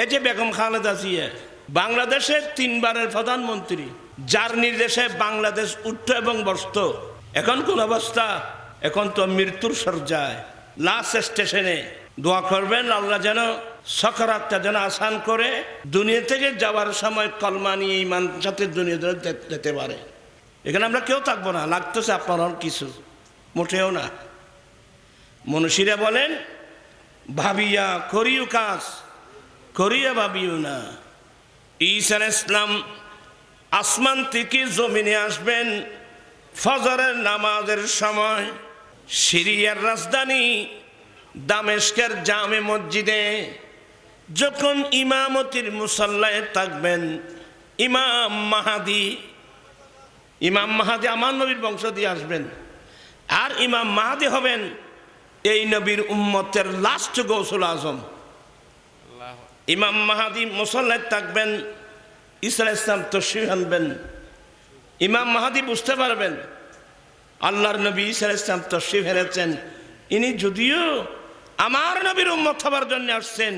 এই যে বেগম খালেদা জিয়া বাংলাদেশের 3 বারের প্রধানমন্ত্রী, যার নির্দেশে বাংলাদেশ উঠত এবং বসত। এখন কোন অবস্থা? এখন তো মৃত্যুর সজ্জায়, লাস্ট স্টেশনে। দোয়া করবেন আল্লাহ যেন সকারাতটা যেন আসান করে, দুনিয়া থেকে যাওয়ার সময় কলমা নিয়ে ইমান সাথে দুনিয়া যেতে পারে। এখানে আমরা কেউ থাকবো না, লাগতেছে আপনার কিছু, মোটেও না। মনীষীরা বলেন, ভাবিয়া করিও কাজ, করিয়া ভাবিও না। ঈসা আলাইহিস সালাম আসমান থেকে জমিনে আসবেন ফজরের নামাজের সময়। সিরিয়ার রাজধানী দামেস্কের জামে মসজিদে যখন ইমামতির মুসাল্লায় থাকবেন ইমাম মাহাদি আমার নবীর বংশ দিয়ে আসবেন। আর ইমাম মাহাদি হবেন এই নবীর উম্মতের লাস্ট গৌসুল আজম। ইমাম মাহাদি মুসাল্লায় থাকবেন, ঈসা আলাইহিস সালাম তাশরীফ আনবেন। ইমাম মাহাদি বুঝতে পারবেন আল্লাহর নবী ঈসা আলাইহিস সালাম তাশরীফ এনেছেন। ইনি যদিও আমার নবীর উম্মত হবার জন্য আসছেন,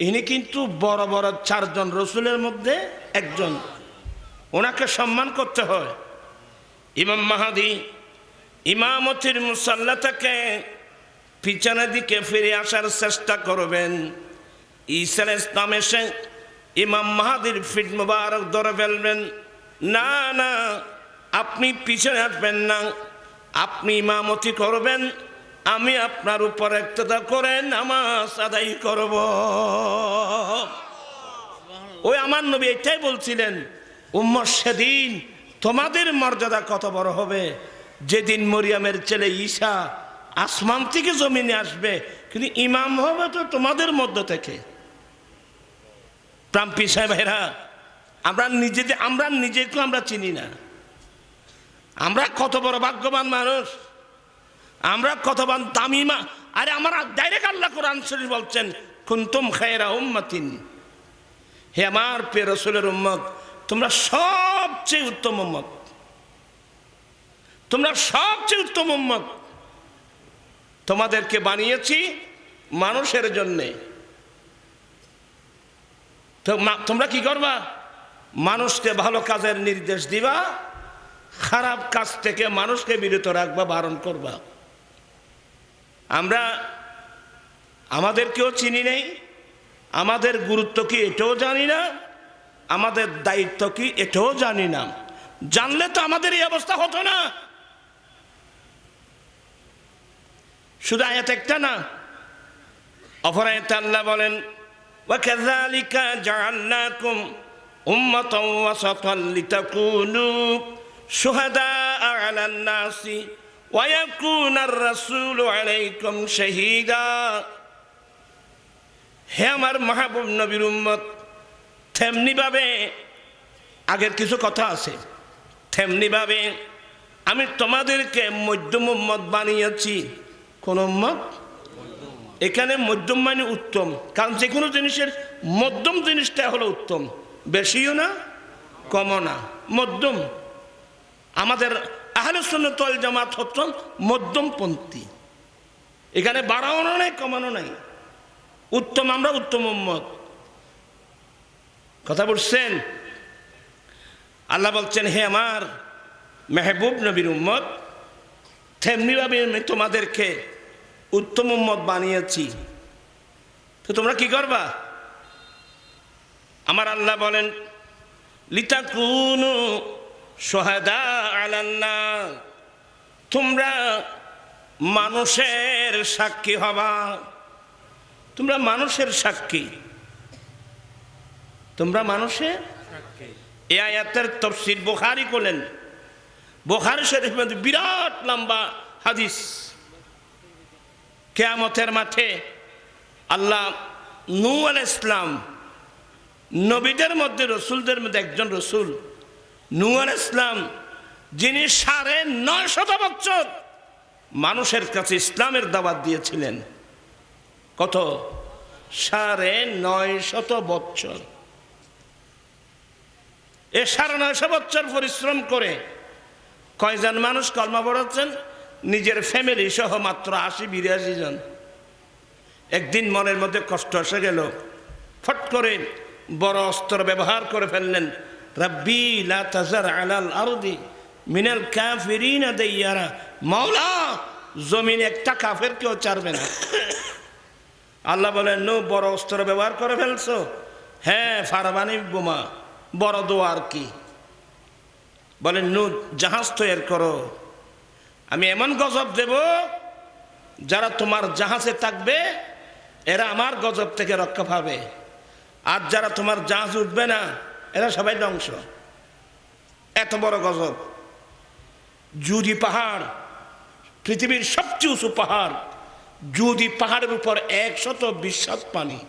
ইনি কিন্তু বড় বড় 4 জন রসুলের মধ্যে একজন, ওনাকে সম্মান করতে হয়। ইমাম মাহাদি ইমামতির মুসাল্লা থেকে পিছনের দিকে ফিরে আসার চেষ্টা করবেন। ঈসা আলাইহিস সালাম এসে ইমাম মাহাদির ফিট মুবারক ধরে ফেলবেন। না না, আপনি পিছনে আসবেন না, আপনি ইমামতি করবেন, আমি আপনার উপর ইক্তেদা করে নামাজ আদায় করব। ওই আমার নবী এটাই বলছিলেন, উম্মত সেদিন তোমাদের মর্যাদা কত বড় হবে, যেদিন মরিয়মের ছেলে ঈসা আসমান থেকে জমিনে আসবে, কিন্তু ইমাম হবে তো তোমাদের মধ্য থেকে। প্রাম্পি সাহেবেরা, আমরা নিজেকে আমরা চিনি না। আমরা কত বড় ভাগ্যবান মানুষ, আমরা কত দামি আরে আমার ডাইরেক্ট আল্লাহ কোরআন শরীফ বলছেন, কুনতুম খায়রা উম্মাতিন, হে আমার প্রিয় রাসূলের উম্মত, তোমরা সবচেয়ে উত্তম উম্মত, তোমরা সবচেয়ে উত্তম উম্মত। তোমাদেরকে বানিয়েছি মানুষের জন্যে। তোমরা কি করবা? মানুষকে ভালো কাজের নির্দেশ দিবা, খারাপ কাজ থেকে মানুষকে বিরত রাখবা, বারণ করবা। আমরা আমাদেরকেও চিনি নেই, আমাদের গুরুত্ব কি এটাও জানি না, আমাদের দায়িত্ব কি এটাও জানি না। জানলে তো আমাদের এই অবস্থা হতো না। শুধু আয়াত একটা না, অপর আয়াতে আল্লাহ বলেন, ওয়াকাযালিকা জাআলনাকুম উম্মাতাও ওয়াসাতান লিতাকুনু শুহাদাআ আলান নাসি ওয়া ইয়াকুনার রাসূলু আলাইকুম শাহীদা। হে আমার মাহবুব নবীর উম্মত, তেমনিভাবে আগের কিছু কথা আছে, তেমনিভাবে আমি তোমাদেরকে মধ্যম উম্মত বানিয়েছি। কোন উম্মত? এখানে মধ্যম মানে উত্তম, কারণ যে কোনো জিনিসের মধ্যম জিনিসটা হলো উত্তম, বেশিও না কমও না, মধ্যম। আমাদের আহলে সুন্নাত ওয়াল জামাত হচ্ছে মধ্যমপন্থী, এখানে বাড়ানো নাই কমানো নাই, উত্তম। আমরা উত্তম উম্মত। কথা বলছেন? আল্লাহ বলছেন, হে আমার মেহবুব নবীর উম্মত, তেমনিভাবে আমি তোমাদেরকে উত্তম উম্মত বানিয়েছি। তো তোমরা কি করবা? আমার আল্লাহ বলেন, লিতাকুনু শুহাদা আলান নাস, তোমরা মানুষের সাক্ষী হবা। তোমরা মানুষের সাক্ষী, তোমরা মানুষের সাক্ষী। এই আয়াতের তাফসীর বুখারী করলেন। বুখারী শরীফের মধ্যে বিরাট লম্বা হাদিস। কিয়ামতের মাঠে আল্লাহ নূহ আলাইহিস সালাম, নবীদের মধ্যে রসুলদের মধ্যে একজন রসুল নূহ আলাইহিস সালাম, যিনি 950 বছর মানুষের কাছে ইসলামের দাওয়াত দিয়েছিলেন। কত? 950 বছর। এ 950 বছর পরিশ্রম করে কয়জন মানুষ কলমা পড়াচ্ছেন? নিজের ফ্যামিলি সহ মাত্র 80-82 জন। একদিন মনের মধ্যে কষ্ট এসে গেল, ফট করে বড় অস্ত্র ব্যবহার করে ফেললেন, রাব্বি লা তাজার আলাল আরদি মিনাল কাফিরিনা দাইয়ারা, মাওলা জমিন একটা কাফের কেউ ছাড়বে না। আল্লাহ বলেন, নো বড় অস্ত্র ব্যবহার করে ফেলছো? হ্যাঁ, ফারমানি বোমা, বড় দোয়া আর কি। বলেন, নু জাহাজ তৈরি করো, আমি এমন গজব দেব যারা তোমার জাহাজে থাকবে এরা আমার গজব থেকে রক্ষা পাবে, আর যারা তোমার জাহাজ উঠবে না এরা সবাই ধ্বংস। এত বড় গজব। জুদি পাহাড়, পৃথিবীর সবচেয়ে উঁচু পাহাড়, জুদি পাহাড়ের উপর 120 পানি।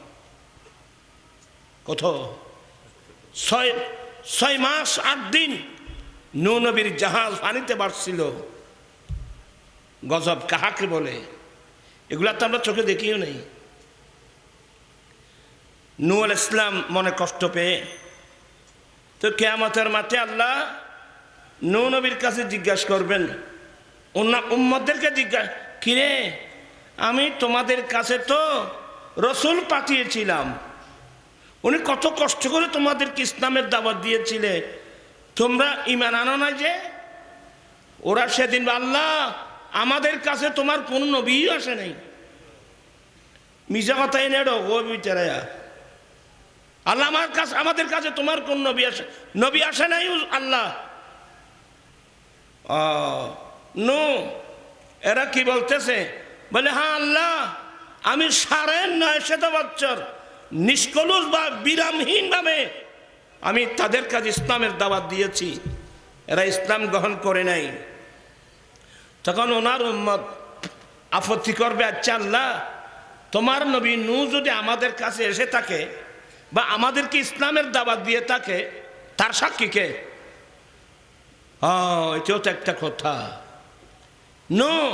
কত? 6 মাস 8 দিন নূহ নবীর জাহাজ পানিতে ভাসছিল। গজব কাহাকে বলে? এগুলা তো আমরা চোখে দেখিও নেই। নূহ আলাইহিস সালাম মনে কষ্ট পেয়ে তো কিয়ামতের মাঠে আল্লাহ নূহ নবীর কাছে জিজ্ঞাসা করবেন, উম্মতদেরকে জিজ্ঞাসা, কিরে আমি তোমাদের কাছে তো রসুল পাঠিয়েছিলাম, উনি কত কষ্ট করে তোমাদেরকে ইসলামের দাওয়াত দিয়েছিলে, তোমরা ঈমান আনো না যে? ওরা সেদিন, আল্লাহ আমাদের কাছে তোমার কোন নবী আসে নাই। মিশা কথা এনে ও বিচারায়া, আল্লাহ আমাদের কাছে তোমার কোন নবী আসে নাই আল্লাহ। নো, এরা কি বলতেছে? বলে, হ্যাঁ আল্লাহ, আমি 950 বছর নিষ্কলুষ বা বিরামহীন ভাবে আমি তাদের কাছে ইসলামের দাওয়াত দিয়েছি, এরা ইসলাম গ্রহণ করে নাই। তখন ওনার উম্মত আপত্তি করবে, আচ্ছা আল্লাহ, তোমার নবী নূহ যদি আমাদের কাছে এসে থাকে বা আমাদেরকে ইসলামের দাওয়াত দিয়ে থাকে, তার সাক্ষী কে? এটাও তো একটা কথা। নূহ,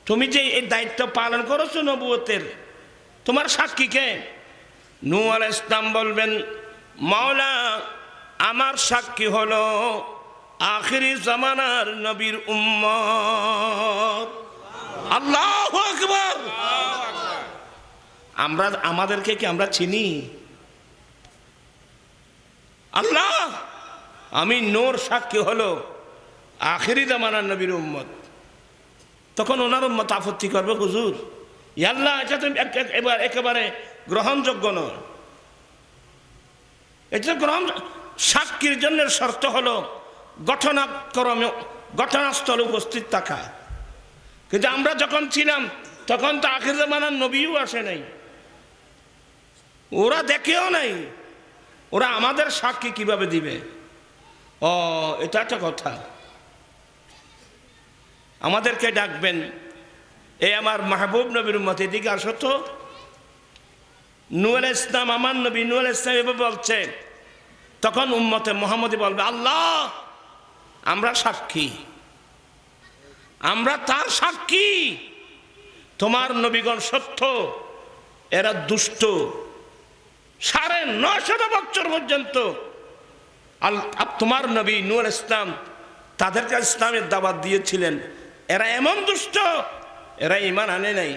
তুমি যে এই দায়িত্ব পালন করেছো নবুয়তের, তোমার সাক্ষী কে? নূহ আলাইহিস সালাম বলবেন, মাওলা আমার সাক্ষী হলো আখিরি জামানার নবীর উম্মত। আল্লাহু আকবার। আমাদেরকে কি আমরা চিনি? আল্লাহ, আমি নূর সাক্ষী হলো আখিরি জামানার নবীর উম্মত। তখন ওনার উম্মত আপত্তি করবে, হুজুর আল্লাহ এটা তো একেবারে গ্রহণযোগ্য নয়। এটা গ্রহণ, সাক্ষীর জন্য শর্ত হলো ঘটনাস্থলে উপস্থিত থাকা। কিন্তু আমরা যখন ছিলাম তখন তো আখির জামানার নবীও আসে নাই, ওরা দেখেও নাই, ওরা আমাদের সাক্ষী কিভাবে দিবে? এটা একটা কথা। আমাদেরকে ডাকবেন, এই আমার মাহবুব নবীর উম্মত এদিকে আসো তো। নূহ আলাইহিস সালাম, আমার নবী নূহ আলাইহিস সালাম এভাবে বলছে, তখন উম্মতে মুহাম্মদী বলবে, আল্লাহ আমরা সাক্ষী, আমরা তার সাক্ষী, তোমার নবীগণ সত্য, এরা দুষ্ট। 950 বছর পর্যন্ত তোমার নবী নূহ আলাইহিস সালাম তাদের কাছে ইসলামের দাওয়াত দিয়েছিলেন, এরা এমন দুষ্ট, এরা ঈমান আনে নাই।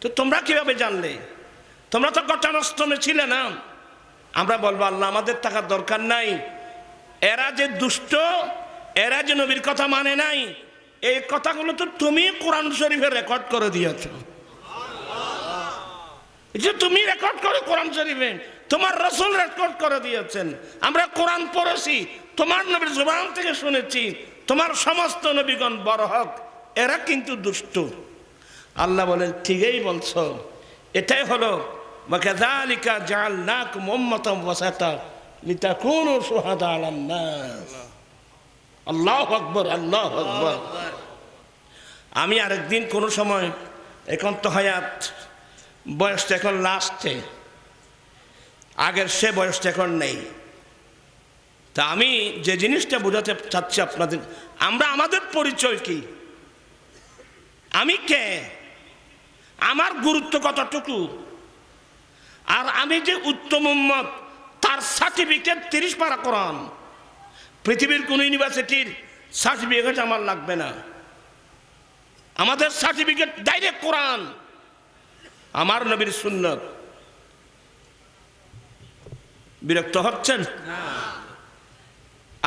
তো তোমরা কিভাবে জানলে? তোমরা তো ঘটনাস্থলে ছিলে না। আমরা বলবো, আল্লাহ আমাদের টাকার দরকার নাই, এরা যে দুষ্ট, এরা যে নবীর কথা মানে নাই, এই কথাগুলো তো তুমি কোরআন শরীফে রেকর্ড করে দিয়েছ। যে তুমি রেকর্ড করে কোরআন শরীফে, তোমার রাসূল রেকর্ড করে দিয়েছেন, আমরা কোরআন পড়েছি, তোমার নবীর জবান থেকে শুনেছি, তোমার সমস্ত নবীগণ বড় হক, এরা কিন্তু দুষ্ট। আল্লাহ বলেন, ঠিকই বলছো, এটাই হলো ওয়াকাযালিকা জাআলনাকুম উম্মাতান ওয়াসাতা লিতাকুনু শুহাদা আলান নাস। আল্লাহু আকবার, আল্লাহু আকবার। আমি আরেকদিন কোন সময়, এখন তো হায়াত বয়সটা এখন লাস্টে, আগের সে বয়সটা এখন নেই। তা আমি যে জিনিসটা বোঝাতে চাচ্ছি আপনাদের, আমরা আমাদের পরিচয় কি, আমি কে, আমার গুরুত্ব কতটুকু, আর আমি যে উত্তম উম্মত তার সার্টিফিকেট 30 পারা কোরআন। পৃথিবীর কোন ইউনিভার্সিটির সার্টিফিকেট আমার লাগবে না, আমাদের সার্টিফিকেট ডাইরেক্ট কোরআন, আমার নবীর সুন্নত। বিরক্ত হচ্ছেন?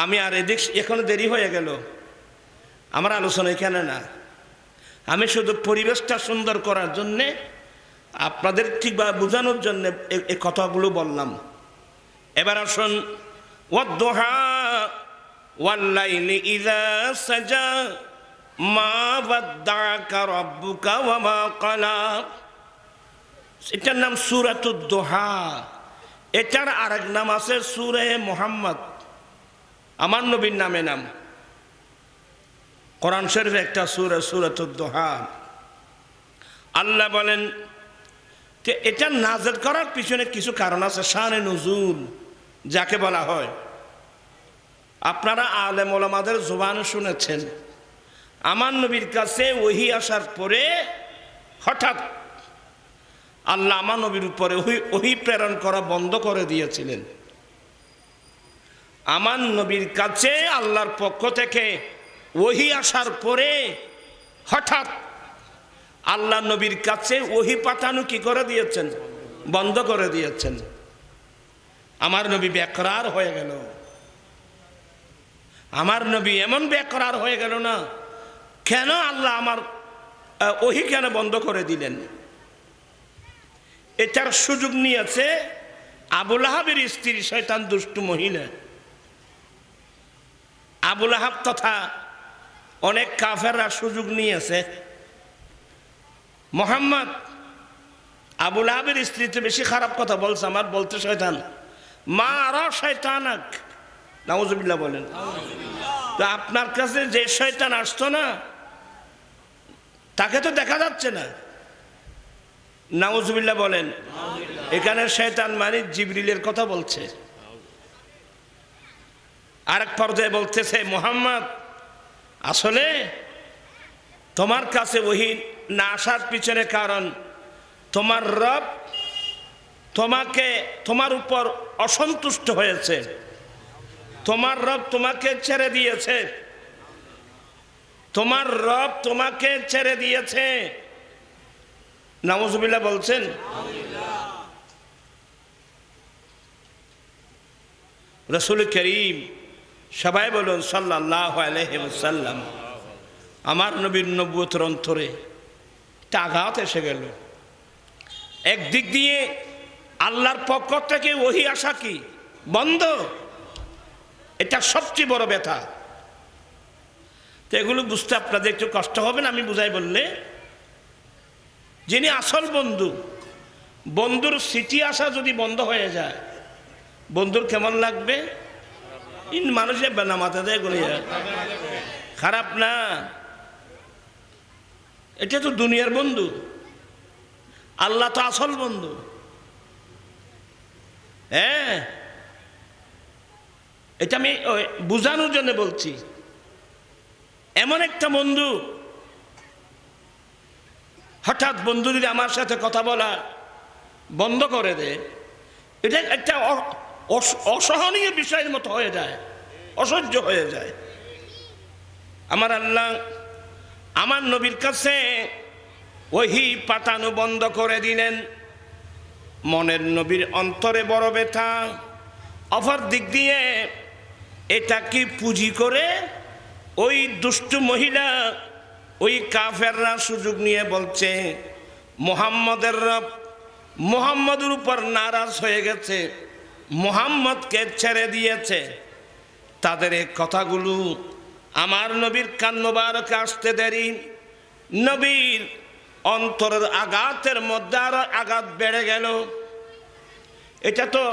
আমি আর এদিক এখনো দেরি হয়ে গেল, আমার আলোচনা এখানে না। আমি শুধু পরিবেশটা সুন্দর করার জন্যে, আপনাদের ঠিকভাবে বোঝানোর জন্য এই কথাগুলো বললাম। এবার আসুন, ওয়াদ-দুহা ওয়াল-লাইলি ইযা সাজা মা ওয়াদ্দাআকা রাব্বুকা ওয়া মা ক্বালা। এটার নাম সূরাতুদ দুহা। এটার আরেক নাম আছে সূরা মুহাম্মদ, আমার নবীর নামে নাম। কোরআন শরীফে একটা সূরা, সূরাতুদ দুহা। আল্লাহ বলেন যে এটা নাযিল করার পিছনে কিছু কারণ আছে, শানে নুজুল যাকে বলা হয়। আপনারা আলেম ওলামাদের জবানে শুনেছেন, আমার নবীর কাছে ওহী আসার পরে হঠাৎ আল্লাহ আমার নবীর উপরে ওহী প্রেরণ করা বন্ধ করে দিয়েছিলেন। আমার নবীর কাছে আল্লাহর পক্ষ থেকে ওহী আসার পরে হঠাৎ আল্লাহ নবীর কাছে ওহী পাঠানো কি করে দিয়েছেন? বন্ধ করে দিয়েছেন। আমার নবী বেকরার হয়ে গেল। আমার নবী এমন বেকরার হয়ে গেল না, কেন আল্লাহ আমার ওহী কেন বন্ধ করে দিলেন? এটার সুযোগ নিয়েছে আবু লাহাবের স্ত্রী, শয়তান দুষ্টু মহিলা। আবু লাহাব তথা অনেক কাফেররা সুযোগ নিয়েছে। মোহাম্মদ আবু লাহাবের স্ত্রীতে বেশি খারাপ কথা বলছে, আমার বলতে শয়তান, মা আরা শয়তানাক, নাউজুবিল্লাহ বলেন। তো আপনার কাছে যে শয়তান আসতো না, তাকে তো দেখা যাচ্ছে না, নাউজুবিল্লাহ বলেন। এখানে শয়তান মানে জিবরিলের কথা বলছে। আরেক পর্যায়ে বলতেছে, মুহাম্মদ আসলে তোমার কাছে ওহী না আসার পিছনে কারণ তোমার রব তোমার উপর অসন্তুষ্ট হয়েছে, তোমার রব তোমাকে ছেড়ে দিয়েছে, তোমার রব তোমাকে ছেড়ে দিয়েছে। নাউজুবিল্লাহ বলছেন। রাসূল করিম, সবাই বলুন সাল্লাল্লাহু আলাইহি ওয়াসাল্লাম। আমার নবীর নবুয়তের অন্তরে একটা আঘাত এসে গেল। একদিক দিয়ে আল্লাহর পক্ষ থেকে ওহী আসা কি বন্ধ, এটা সবচেয়ে বড় ব্যথা। তো এগুলো বুঝতে আপনাদের একটু কষ্ট হবে না আমি বুঝাই বললে। যিনি আসল বন্ধু, বন্ধুর সিটি আসা যদি বন্ধ হয়ে যায়, বন্ধুর কেমন লাগবে? মানুষের বেনামাতে দেয় গুলিয়া, খারাপ না? এটা তো দুনিয়ার বন্ধু, আল্লাহ তো আসল বন্ধু। হ্যাঁ, এটা আমি বুঝানোর জন্য বলছি। এমন একটা বন্ধু, হঠাৎ বন্ধু যদি আমার সাথে কথা বলা বন্ধ করে দেয়, এটা একটা অসহনীয় বিষয়ের মতো হয়ে যায়, অসহ্য হয়ে যায়। আমার আল্লাহ আমার নবীর কাছে ওহী পাঠানো বন্ধ করে দিলেন। মনের নবীর অন্তরে বড় ব্যথা। অপর দিক দিয়ে এটা কি পুঁজি করে ওই দুষ্ট মহিলা, ওই কাফেররা সুযোগ নিয়ে বলছে মুহাম্মদের রব মুহাম্মদের উপর নারাজ হয়ে গেছে, মুহাম্মদকে ছেড়ে দিয়েছে। তাদের এই কথাগুলো আমার নবীর কান মোবারকে আসতে দেরি, নবীর অন্তরের আঘাতের মধ্যে আরো আঘাত বেড়ে গেল। এটা তো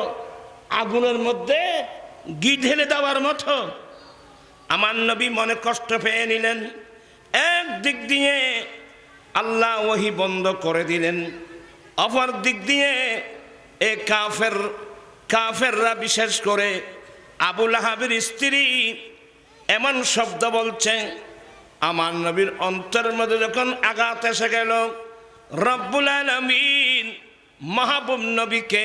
আগুনের মধ্যে ঘি ঢেলে দেওয়ার মতো। আমার নবী মনে কষ্ট পেয়ে নিলেন। একদিক দিয়ে আল্লাহ ওহী বন্ধ করে দিলেন, অপর দিক দিয়ে এ কাফেররা বিশেষ করে আবু লাহাবের স্ত্রী এমন শব্দ বলছে। আমার নবীর অন্তরের মধ্যে যখন আঘাত এসে গেল, রব্বুল আলামিন মাহবুব নবীকে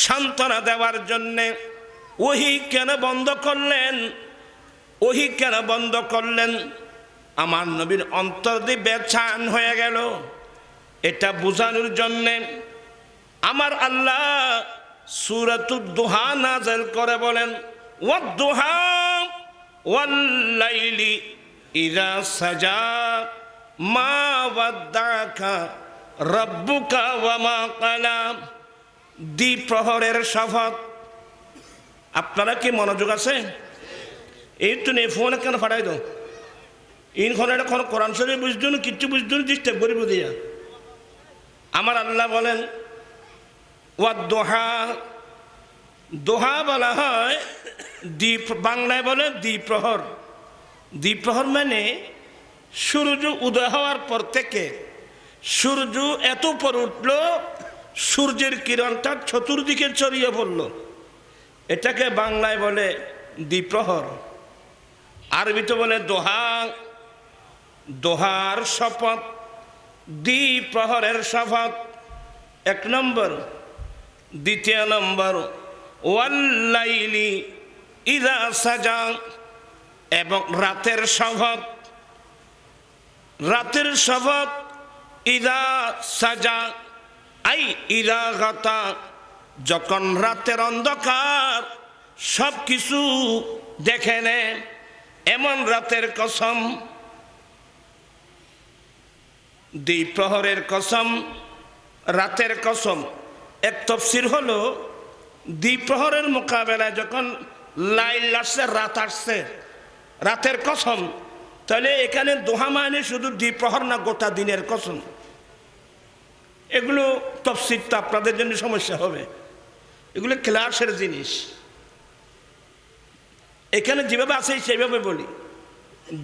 সান্ত্বনা দেওয়ার জন্যে ওহী কেন বন্ধ করলেন, ওহী কেন বন্ধ করলেন? আমার নবীর অন্তর দিয়ে বেচান হয়ে গেল। এটা বোঝানোর জন্যে আমার আল্লাহ সূরাতুদ দুহা নাযিল করে বলেন, ওয়াদ-দুহা ওয়াল-লাইলি ইযা সাজা মা ওয়াদ্দাকা রাব্বুকা ওয়া মা ক্বালা। দ্বিপ্রহরের শপথ। আপনারা কি মনোযোগ আছে? এই তো নেই, ফোন কেন ফাটাই দো ইনখন এটা কোনো কোরআন শরীফ বুঝতো না, কিচ্ছু বুঝতো না, ডিস্টার্ব করি বুঝিয়া। আমার আল্লাহ বলেন ওয়াদ-দুহা, দোহা বলা হয় বাংলায় বলে দ্বিপ্রহর। দ্বিপ্রহর মানে সূর্য উদয় হওয়ার পর থেকে সূর্য এত উপর উঠল, সূর্যের কিরণটা চতুর্দিকে ছড়িয়ে পড়ল, এটাকে বাংলায় বলে দ্বিপ্রহর। আরবিতে বলে দোহা, দোহার শপথ, দ্বিপ্রহরের শপথ এক নম্বর। দ্বিতীয় নম্বর ওয়াল-লাইলি ইযা সাজা, এবং রাতের শপথ। রাতের শপথ ইযা সাজা আই ইযা গাতা, যখন রাতের অন্ধকার সব কিছু দেখে নেয় এমন রাতের কসম। দ্বিপ্রহরের কসম, রাতের কসম। এক তাফসীর হলো দ্বিপ্রহরের মোকাবেলায় যখন লাইল আসছে, রাত আসছে, রাতের কসম, তাহলে এখানে দোহা মানে শুধু দ্বিপ্রহর না, গোটা দিনের কসম। এগুলো তাফসীরটা আপনাদের জন্য সমস্যা হবে, এগুলো ক্লাসের জিনিস। এখানে যেভাবে আছে সেইভাবে বলি।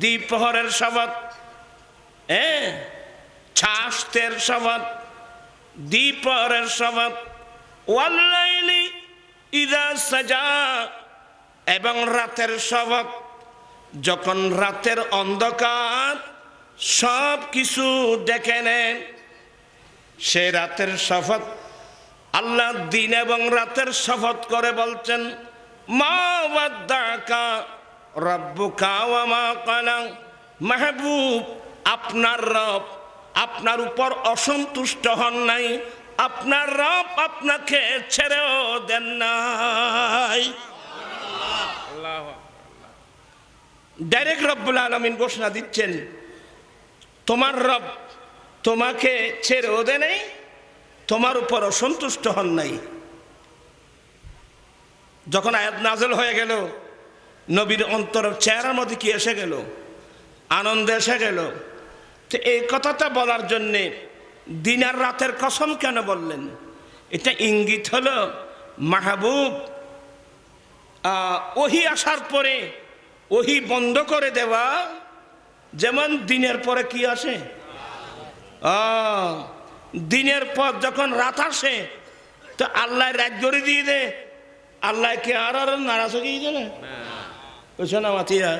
দ্বিপ্রহরের শপথ, ছাস্তের শপথ, দ্বিপ্রহরের শপথ। ওয়াল-লাইলি ইযা সাজা, এবং রাতের শপথ, যখন রাতের অন্ধকার সব কিছু দেখে নেন সে রাতের শপথ। আল্লাহ দিন এবং রাতের শপথ করে বলছেন মা ওয়াদ্দাকা রাব্বুকা ওয়া মা ক্বালা। মাহবুব, আপনার রব আপনার উপর অসন্তুষ্ট হন নাই, আপনার রব আপনাকে ছেড়েও দেন নাই। ডাইরেক্ট রব্বুল আলামিন ঘোষণা দিচ্ছেন তোমার রব তোমাকে ছেড়েও দেয় নাই, তোমার উপর অসন্তুষ্ট হন নাই। যখন আয়াত নাযিল হয়ে গেল, নবীর অন্তরের চেহারার মধ্যে কি এসে গেল? আনন্দ এসে গেল। তো এই কথাটা বলার জন্যে দিন আর রাতের কসম কেন বললেন? এটা ইঙ্গিত হলো মাহবুব ওহী আসার পরে ওহী বন্ধ করে দেওয়া। যেমন দিনের পরে কি আসে? দিনের পর যখন রাত আসে তো আল্লাহ রাত জড়ি দিয়ে দে। আল্লাহ কে আর নারাজ হয়ে যাবে বুঝছো না মাতিয়া?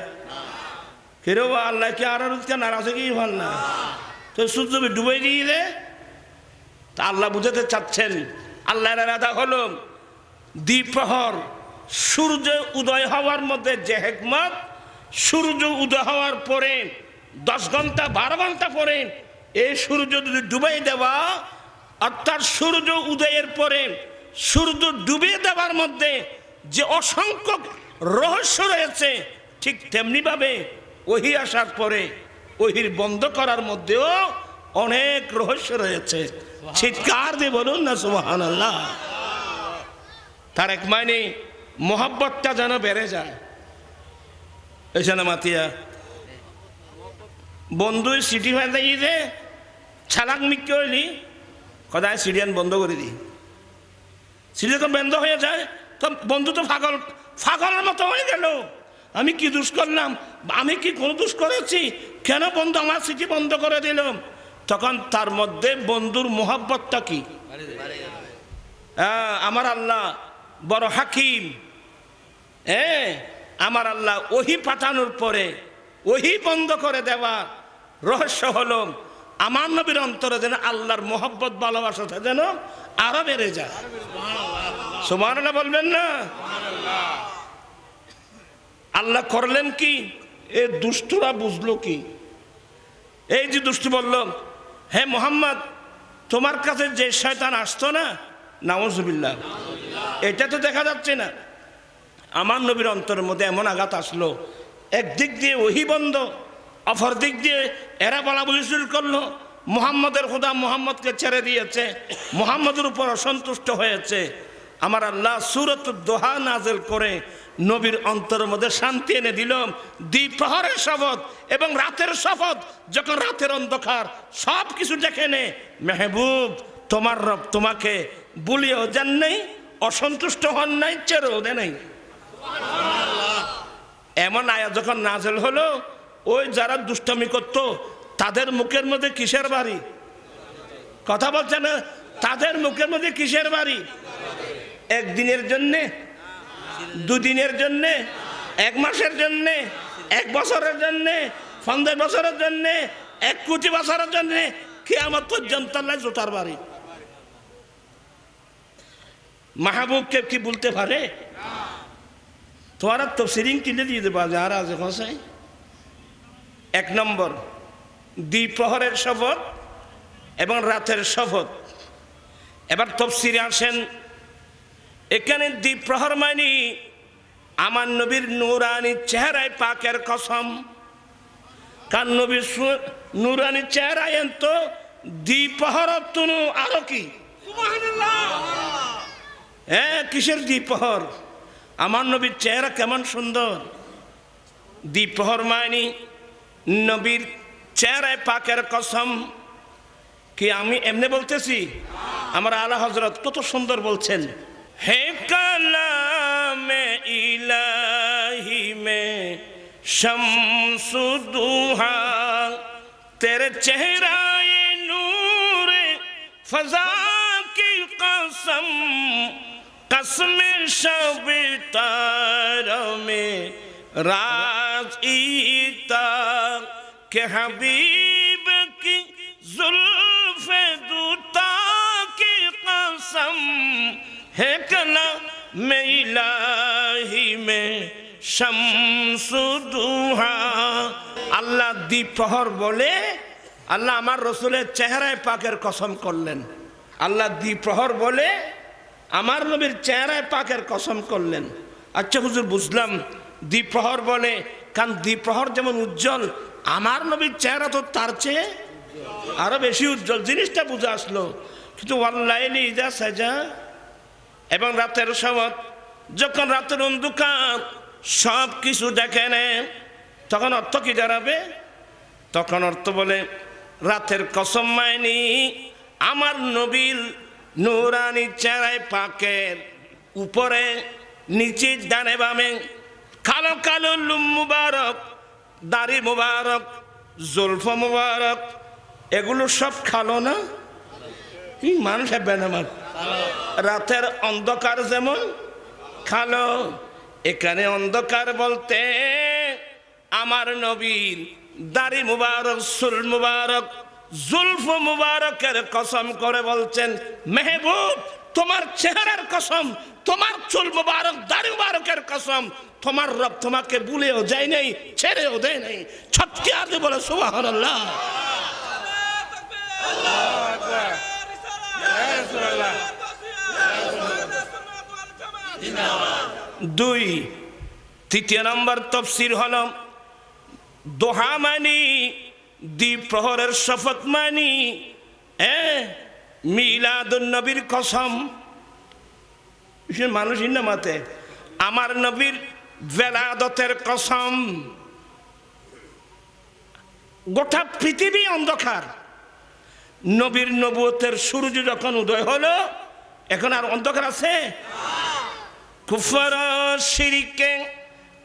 ফেরো আল্লাহ কে আর নারাজ হয়ে ভাল না, তো সূর্য ডুবে দিয়ে দে। তা আল্লাহ বুঝাতে চাচ্ছেন আল্লাহর ইরাদা হলো দ্বিপ্রহর, সূর্য উদয় হওয়ার মধ্যে যে হিকমত, সূর্য উদয় হওয়ার পরে 10 ঘন্টা 12 ঘন্টা পরে এই সূর্য যদি ডুবাই দেওয়া, অর্থাৎ সূর্য উদয়ের পরে সূর্য ডুবিয়ে দেওয়ার মধ্যে যে অসংখ্য রহস্য রয়েছে, ঠিক তেমনিভাবে ওহী আসার পরে ওহীর বন্ধ করার মধ্যেও অনেক রহস্য রয়েছে। চিৎকার দিয়ে বলুন না সুবহানাল্লাহ। তার এক মানে মোহাব্বতটা যেন বেড়ে যায়। এসে না মাতিয়া বন্ধু সিটি ভাই দিয়ে ছালাক মিক্কে হইলি কদায় সিরিয়ান বন্ধ করে দিই, সিটি যখন বন্ধ হয়ে যায় তো বন্ধু তো পাগলের মতো হয়ে গেল। আমি কি দোষ করলাম? আমি কি কোনো দোষ করেছি? কেন বন্ধু আমার সিটি বন্ধ করে দিল? তখন তার মধ্যে বন্ধুর মোহাব্বতটা কি? আমার আল্লাহ বড় হাকিম। আমার আল্লাহ ওহী পাঠানোর পরে ওহী বন্ধ করে দেওয়া রহস্য হলো আমার নবীর অন্তরে যেন আল্লাহর মোহাব্বত ভালোবাসাটা যেন আরো বেড়ে যায়। সুবহানাল্লাহ বলবেন না? আল্লাহ করলেন কি? এই দুষ্টরা বুঝলো কি? এই যে দুষ্ট বলল হে মুহাম্মদ তোমার কাছে যে শয়তান আসতো না, নাউজুবিল্লাহ, এটা তো দেখা যাচ্ছে না। আমার নবীর অন্তরের মধ্যে এমন আঘাত আসলো, একদিক দিয়ে ওহী বন্ধ, অপর দিক দিয়ে এরা বলা বলি শুরু করলো, মুহাম্মদের খোদা মুহাম্মদকে ছেড়ে দিয়েছে, মুহাম্মদের উপর অসন্তুষ্ট হয়েছে। আমার আল্লাহ সূরাতুদ দোহা নাযিল করে নবীর অন্তরের মধ্যে শান্তি এনে দিল। দ্বিপ্রহরের শপথ এবং রাতের শপথ, যখন রাতের অন্ধকার সব কিছু দেখে নে, মেহবুব তোমার রব তোমাকে বলিয়েও যান নাই, অসন্তুষ্ট হন নাই, ছেড়েও দেন নাই। এমন আয়াত যখন নাযিল হলো, ওই যারা দুষ্টমি করত তাদের মুখের মধ্যে কিসের বাড়ি? কথা বলছে না? তাদের মুখের মধ্যে কিসের বাড়ি? একদিনের জন্যে, দুদিনের জন্যে, এক মাসের জন্যে, এক বছরের জন্যে, 50 বছরের জন্যে, 1 কোটি বছরের জন্যে, কিয়ামত পর্যন্ত জোতার বাড়ি। মাহবুবকে কি বলতে পারে? তোমার তফসিরিং কিনে দিয়ে দেবা যারা আছে ভাষায়। 1 নম্বর দ্বিপ্রহরের শপথ এবং রাতের শপথ। এবার তফসিরে আসেন। এখানে দ্বিপ্রহর মানে আমার নবীর নূরানি চেহারায় পাকের কসম। কার নবীর নূরানি চেহারায় তো দ্বিপ্রহর তুনু আরো কি? হ্যাঁ, কিসের দ্বিপ্রহর? আমার নবীর চেহারা কেমন সুন্দর। দ্বিপ্রহর মানে নবীর চেহারায় পাকের কসম। কি আমি এমনি বলতেছি? আমার আলা হযরত কত সুন্দর বলছেন, হে কালামে ইলাহি মে শমসু দুহা তেরে চেহরায়ে নূরে ফজা কি কসম कसमे शब तारमे राज ईता के हबीब की जुल्फे दूता की कसम है कला में इलाही में शम्सु दुहा। আল্লাহ দ্বিপ্রহর বলে আল্লাহ আমার রসুলের চেহারায় পাকের কসম করলেন। আল্লাহ দ্বিপ্রহর বলে আমার নবীর চেহারায় পাকের কসম করলেন। আচ্ছা হুজুর বুঝলাম, দ্বিপ্রহর বলে কারণ দ্বিপ্রহর যেমন উজ্জ্বল, আমার নবীর চেহারা তো তার চেয়ে আরো বেশি উজ্জ্বল। জিনিসটা বুঝে আসলো। কিন্তু ওয়াল্লাইলি ইজা সাজা এবং রাতের শপথ, যখন রাতের অন্ধকার সব কিছু দেখে নেয়, তখন অর্থ কি দাঁড়াবে? তখন অর্থ বলে রাতের কসম মাইনি আমার নবীর নূরানি চেহারায় পাকের উপরে নিচে ডানে বামে কালো কালো লুম মুবারক, দাড়ি মুবারক, জুলফ মুবারক, এগুলো সব কালো না? মানুষ হবে না? রাতের অন্ধকার যেমন কালো, এখানে অন্ধকার বলতে আমার নবীর দাড়ি মুবারক, চুল মুবারক, জুলফ মুবারকের কসম করে বলছেন, মেহবুব তোমার চেহারার কসম, তোমার চুল মুবারক, দাড়ি মুবারকের কসম, তোমার রব তোমাকে ভুলেও যায় নাই, ছেড়েও দেয় নাই। ছটকে আর বলে সুবহানাল্লাহ। দুই, তৃতীয় নম্বর তফসির হল দোহা মানি দ্বিপ্রহরের শপথ মানি মিলাদুন নবীর কসম। মানুষই না মতে আমার নবীর ভেলাদতের কসম। গোটা পৃথিবী অন্ধকার, নবীর নবুয়তের সূর্য যখন উদয় হলো, এখন আর অন্ধকার আছে? কুফর শিরকে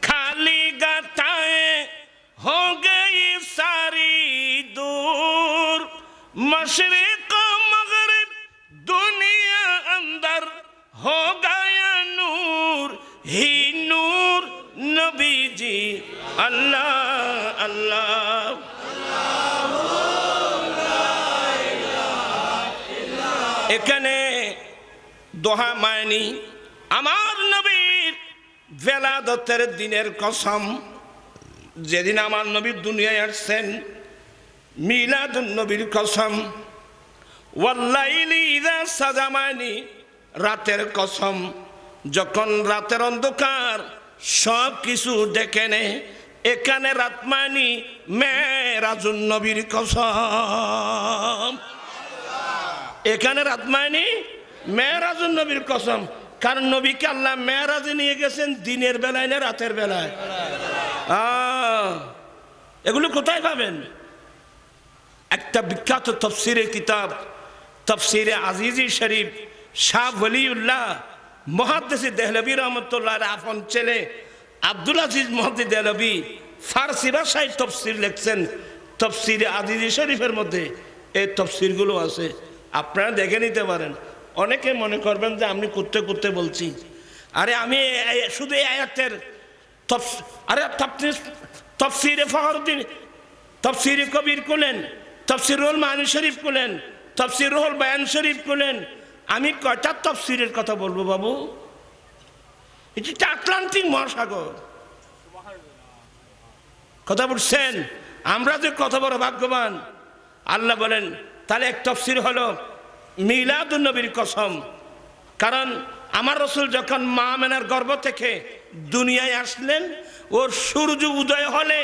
খালি গাতায়ে हो गई सारी दूर, मशरिक मगरिब दुनिया अंदर हो गया नूर ही नूर नबी जी अल्लाह अल्लाह। এখানে দোহা মানি আমার নবীর ভেলাদতের দিনের কসম। যেদিন আমার নবী দুনিয়ায় আসছেন, মিলাদুন নবীর কসম। ওয়াল্লাইলি ইযা সাজা মানি রাতের কসম। যখন রাতের অন্ধকার সব কিছু ডেকে নে, এখানে রাত মানি মেরাজুন নবীর কসম, এখানে রাত মানি মেরাজুন নবীর কসম। কারণ নবীকে আল্লাহ মেরাজে নিয়ে গেছেন দিনের বেলায় না রাতের বেলায়? এগুলো কোথায় পাবেন? একটা বিখ্যাত তফসিরের কিতাব তফসিরে আজিজি শরীফ, শাহ ওয়ালিউল্লাহ মুহাদ্দিস দেহলভী রহমতুল্লাহ আপন ছেলে আব্দুল আজিজ মুহাদ্দিস দেহলভী ফারসি ভাষায় তফসির লিখছেন। তফসিরে আজিজি শরীফের মধ্যে এই তফসিরগুলো আছে, আপনারা দেখে নিতে পারেন। অনেকে মনে করবেন যে আমি করতে করতে বলছি, আরে আমি শুধু এই আয়াতের আরে তফসিরে ফখরুদ্দিন, তফসিরে কবির কুলেন, তফসিরুল মানি শরীফ কুলেন, তফসিরুল বায়ান শরীফ কুলেন, আমি কয়টা তফসিরের কথা বলবো বাবু? এটা আটলান্টিক মহাসাগর, কথা বলছেন। আমরা যে কত বড় ভাগ্যবান। আল্লাহ বলেন তাহলে এক তফসির হলো মিলাদুন নবীর কসম। কারণ আমার রসুল যখন মা আমেনার গর্ভ থেকে দুনিয়ায় আসলেন, ওর সূর্য উদয় হলে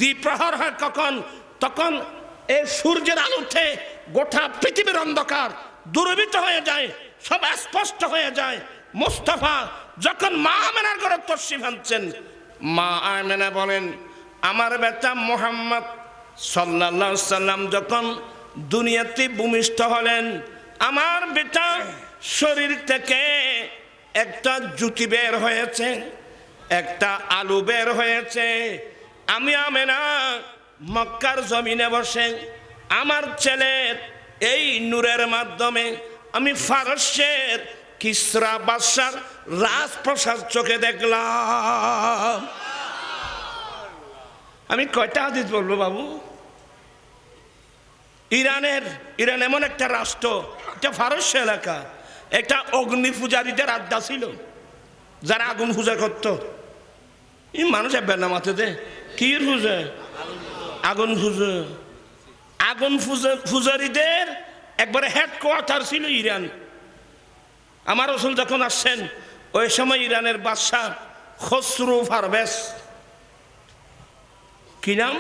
দ্বিপ্রহর হয় কখন, তখন এই সূর্যের আলোতে গোটা পৃথিবীর অন্ধকার দূরীভূত হয়ে যায়, সব স্পষ্ট হয়ে যায়। মুস্তাফা যখন মা আমেনার ঘরে তশরিফ আনছেন, মা আমেনা বলেন আমার বেটা মুহাম্মদ সাল্লাল্লাহু আলাইহি সাল্লাম যখন দুনিয়াতে ভূমিষ্ঠ হলেন, আমার বেটা শরীর থেকে একটা জুতি বের হয়েছে, একটা আলু বের হয়েছে। আমি আমেনা মক্কার জমিনে বসে আমার ছেলের এই নূরের মাধ্যমে আমি ফারসের কিসরা বাদশার রাজপ্রাসাদ চোখে দেখলাম। আমি কয়টা হাদিস বলবো বাবু? ইরান এমন একটা রাষ্ট্র, এটা ফারস্য এলাকা, একটা অগ্নি পূজারীদের আড্ডা ছিল, যারা আগুন পূজা করতো। এই মানুষ বেনা মাথে দে কি পূজা? আগুন পূজা। আগুন পূজারীদের একবারে হেডকোয়ার্টার ছিল ইরান। আমার রসুল যখন আসছেন, ওই সময় ইরানের বাদশাহ খসরু পারভেজ, কি নাম?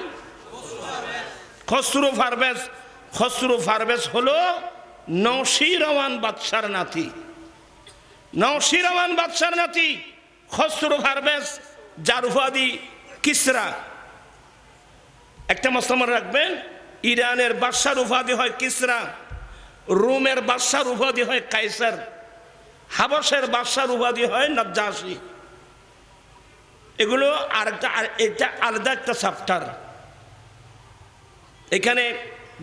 খসরু পারভেজ। খসরু পারভেজ হলো নওশিরওয়ান বাদশার নাতি, নওশিরওয়ান বাদশার নাতি খসরু পারভেজ, যার উপাধি কিসরা। একটা মুসলমান রাখবেন, ইরানের বাদশার উপাধি হয় কিসরা, রোমের বাদশার উপাধি হয় কাইসার, হাবশের বাদশার উপাধি হয় নাজ্জাশী। এগুলো এটা আলাদা একটা চ্যাপ্টার। এখানে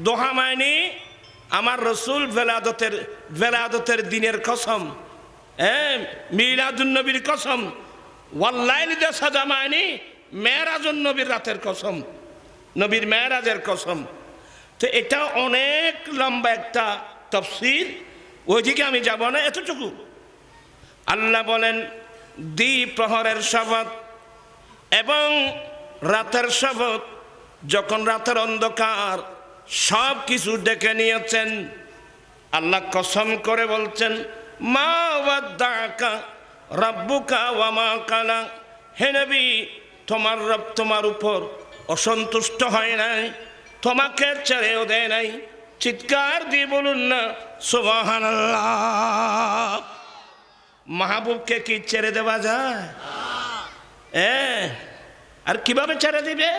দোহা মাইনি আমার রসুল ভেলাদতের দিনের কসম, মিলাদুন নবীর কসম, ওয়াল্লাইলি সাজা মাইনি মেরাজুন নবীর রাতের কসম, নবীর মেরাজের কসম। তো এটা অনেক লম্বা একটা তফসির, ওইদিকে আমি যাব না, এতটুকু। আল্লাহ বলেন দ্বিপ্রহরের শপথ এবং রাতের শপথ, যখন রাতের অন্ধকার সব কিছু ডেকে নিয়েছেন, আল্লাহ কসম করে বলছেন মা ওয়াদ্দাকা রাব্বুকা ওয়া মা কালা। হে নবী, তোমার রব তোমার উপর অসন্তুষ্ট হয় নাই, তোমাকে ছেড়েও দেয় নাই। চিৎকার দিয়ে বলুন না সুবহানাল্লাহ। মাহবুবকে কি ছেড়ে দেওয়া যায়? আর কিভাবে ছেড়ে দিবে?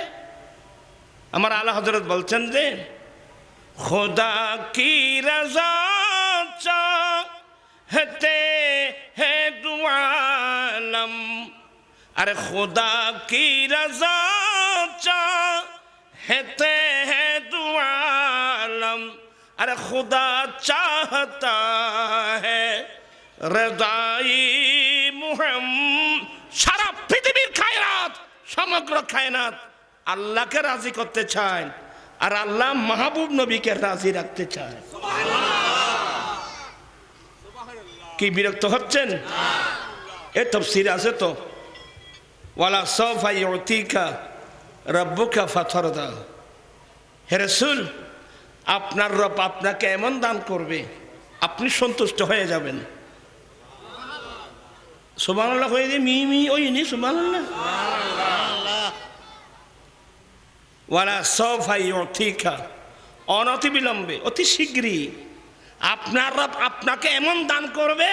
আমার আলা হযরত বলছেন যে খোদা কি রাজা চাহতে হে দু আলম, আরে খোদা কি রাজা চাহতে হে দু আলম, আরে খোদা চাহতা হে রেদাই মুহাম্মদ। সারা পৃথিবীর কায়নাত, সমগ্র কায়নাত আল্লাহকে রাজি করতে চায়, আর আল্লাহ মাহবুব নবীকে রাজি রাখতে চায়। কি বিরক্ত হচ্ছেন? এ তাফসীর আছে তো, ওয়ালা সাওফা ইউতিকা রাব্বুকা ফাতারদা। হে রাসূল, আপনার রব আপনাকে এমন দান করবে আপনি সন্তুষ্ট হয়ে যাবেন। সুবহানাল্লাহ কই দি মি মি ওই নি সুবহানাল্লাহ ওয়ালা সাওফা ইউতিকা, অনতি বিলম্বে, অতি শীঘ্রই আপনার রব আপনাকে এমন দান করবে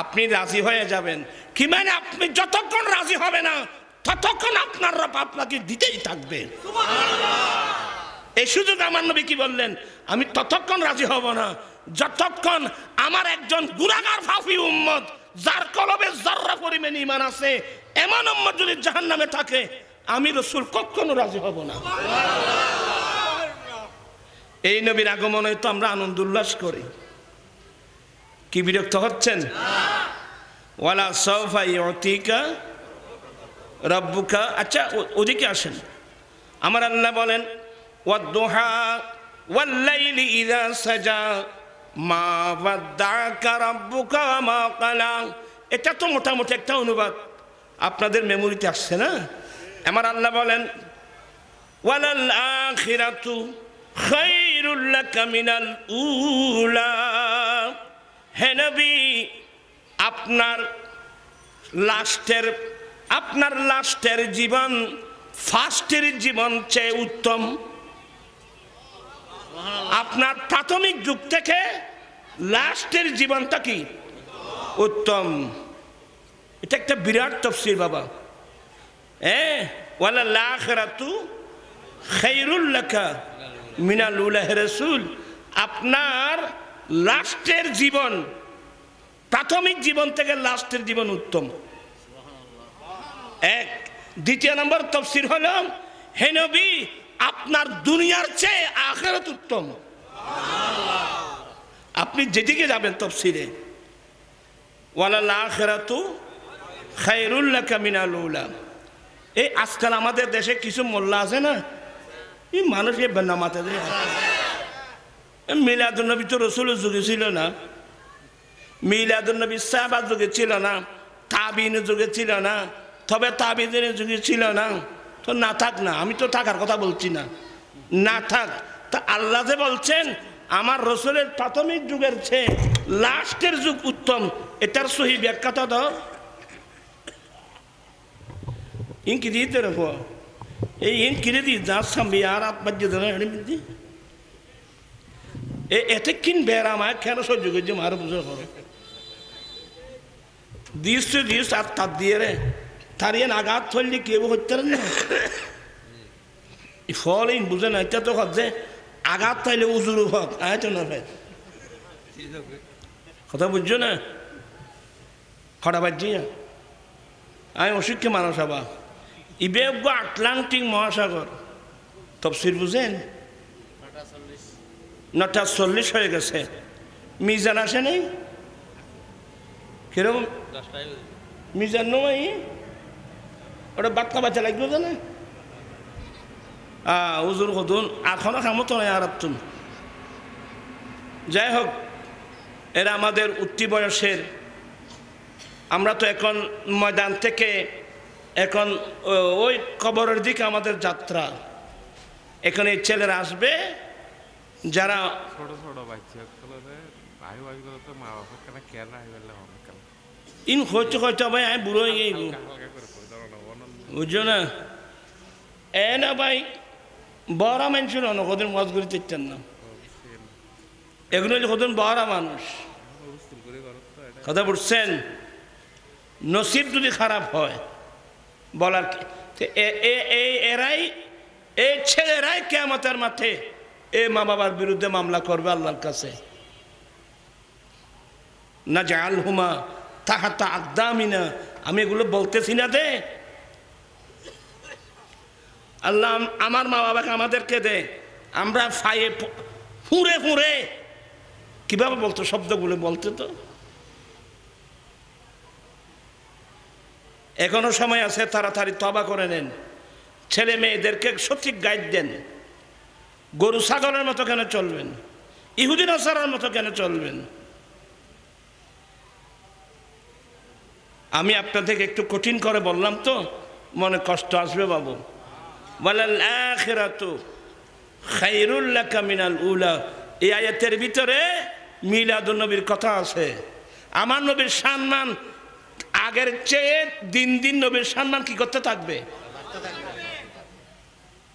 আপনি রাজি হয়ে যাবেন। কি মানে আপনি যতক্ষণ রাজি হবে না ততক্ষণ আপনার রব আপনাকে দিতেই থাকবে। এই সুযোগ আমার নবী কি বললেন, আমি ততক্ষণ রাজি হব না যতক্ষণ আমার একজন গুনাহগার পাপী উম্মত যার কলবে যাররা পরিমাণ ঈমান আছে এমন উম্মত যদি জাহান্নামে থাকে আমি রাসূল কখনো রাজি হব না। এই নবীর আগমনে তো আমরা আনন্দ উল্লাস করি, কি বিরক্ত হচ্ছেন? ওয়ালা সাওফা ইউতিকা রাব্বুকা। আচ্ছা ওদিকে আসেন, আমার আল্লাহ বলেন ওয়াদ-দুহা ওয়াল-লাইলি ইযা সাজা মা ওয়াদ্দাকা রাব্বুকা ওয়া মা ক্বালা। এটা তো মোটামুটি একটা অনুবাদ আপনাদের মেমোরিতে আসছে না? আমার আল্লাহ বলেন ওয়ালাল আখিরাতু খায়রুল লাকা মিনাল উলা। হে নবী, আপনার লাস্টের জীবন ফার্স্টের জীবন চেয়ে উত্তম। আপনার প্রাথমিক যুগ থেকে লাস্টের জীবনটা কি উত্তম। এটা একটা বিরাট তাফসীর বাবা। ওয়ালাল আখিরাতু খায়রুল লাকা মিনাল উলা। হে রাসূল, আপনার লাস্টের জীবন প্রাথমিক জীবন থেকে লাস্টের জীবন উত্তম। এক। দ্বিতীয় নম্বর তাফসীর হলো, হে নবী, আপনার দুনিয়ার চেয়ে আখিরাত উত্তম। আপনি যেদিকে যাবেন তাফসীরে ওয়ালাল আখিরাতু খায়রুল লাকা মিনাল উলা। এই আজকাল আমাদের দেশে কিছু মোল্লা আছে না, এই মানুষকে বেনামাতে দেয়। মিলাদুন নবী তো রাসূলের যুগে ছিল না, মিলাদুন নবী সাহাবার যুগে ছিল না, তাবিনের যুগে ছিল না, তবে তাবিদের যুগে ছিল না, তো না থাক না, আমি তো থাকার কথা বলছি না, না থাক। তা আল্লাহ যে বলছেন আমার রাসূলের প্রাথমিক যুগের চেয়ে লাস্টের যুগ উত্তম, এটার সহি ব্যাখ্যাটা দাও। ইনকি দিতে রাখো, এই ইনকিরে দি যা সামবি আর আত্মাজ্য ধরে এমনি এতে কিন বেড়ামায় কেন সহ্য করছি মার বুঝে করো দিস আর তার দিয়ে রে তারিয়ে আঘাত থইলে কেউ হচ্ছে না ফল ইন বুঝে না। এটা তো যে আঘাত থাইলে উজুর হক আয় তো না ভাই, কথা বুঝছো না? খটা বাজছি আমি অশিক্ষে মানুষ আবার ইবে আটলান্টিক মহাসাগর তাফসীর বুঝেন 9:40 হয়ে গেছে। মিজান আসে নেই কিরকম মিজান নয় ওটা বাচ্চা বাচ্চা লাগবে জানে হুজুর হদুন এখনো খামতো নয় আর তুন। যাই হোক, এরা আমাদের উঠতি বয়সের, আমরা তো এখন ময়দান থেকে এখন ওই কবরের দিকে আমাদের যাত্রা। এখানে ছেলেরা আসবে যারা ছোট ছোট বাচ্চা ভাই ভাইগুলো তো মা বাবার কেন খেয়াল রাখবে ইন হইতে হইতে ভাই আমি বুড়ো হয়ে গেই বুঝছো না? এ না ভাই বড়া মানুষ না কদিন মজ করে দিচ্ছেন না, এগুলো কদিন বড়া মানুষ, কথা বুঝছেন? নসিব যদি খারাপ হয় বলার এরাই এই ছেলেরাই কিয়ামতের মাঠে এ মা বাবার বিরুদ্ধে মামলা করবে আল্লাহর কাছে। না জাল হুমা তাহাতা আকদামিনা, আমি এগুলো বলতেছি না দে আল্লাহ আমার মা বাবাকে আমাদেরকে দে, আমরা ফাইয়ে ফুঁড়ে ফুঁড়ে কিভাবে বলতো শব্দগুলো বলতে তো এখনো সময় আছে, তাড়াতাড়ি তওবা করে নেন। ছেলে মেয়েদেরকে সঠিক গাইড দেন। গরু ছাগলের মতো কেন চলবেন? ইহুদি নাসারার মতো কেন চলবেন? আমি আপনাদেরকে একটু কঠিন করে বললাম তো মনে কষ্ট আসবে বাবু। ওয়ালাল আখিরাতু খায়রুল লাকা মিনাল উলা। এই আয়াতের ভিতরে মিলাদুন নবীর কথা আছে। আমার নবীর সম্মান আগের চেয়ে দিন দিন নবীর সম্মান কি করতে থাকবে?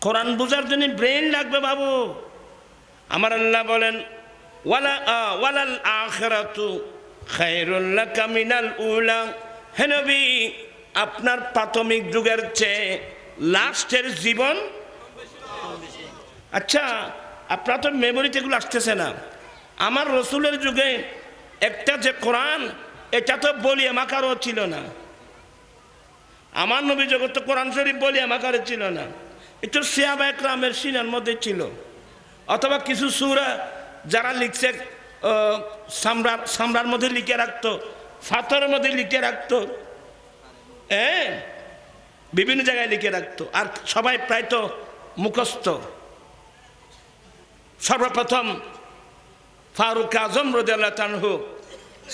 কোরআন বোঝার জন্য ব্রেন লাগবে বাবু। আমার আল্লাহ বলেন ওয়ালাল আখিরাতু খায়রুল লাকা মিনাল উলা। হে নবী, আপনার প্রাথমিক যুগের চেয়ে লাস্টের জীবন। আচ্ছা, আপনার তো মেমোরিতে এগুলো আসতেছে না। আমার রসুলের যুগে একটা যে কোরআন, এটা তো বলিয়া মাকারও ছিল না। আমার নবী জগৎ তো কোরআন শরীফ বলিয়া মাকারে ছিল না, একটু সাহাবা একরামের সিনার মধ্যে ছিল, অথবা কিছু সূরা যারা লিখছে সামরার মধ্যে লিখে রাখতো, ফাতরের মধ্যে লিখে রাখতো, বিভিন্ন জায়গায় লিখে রাখতো, আর সবাই প্রায় তো মুখস্থ। সর্বপ্রথম ফারুক আজম রাদিয়াল্লাহু তাআলা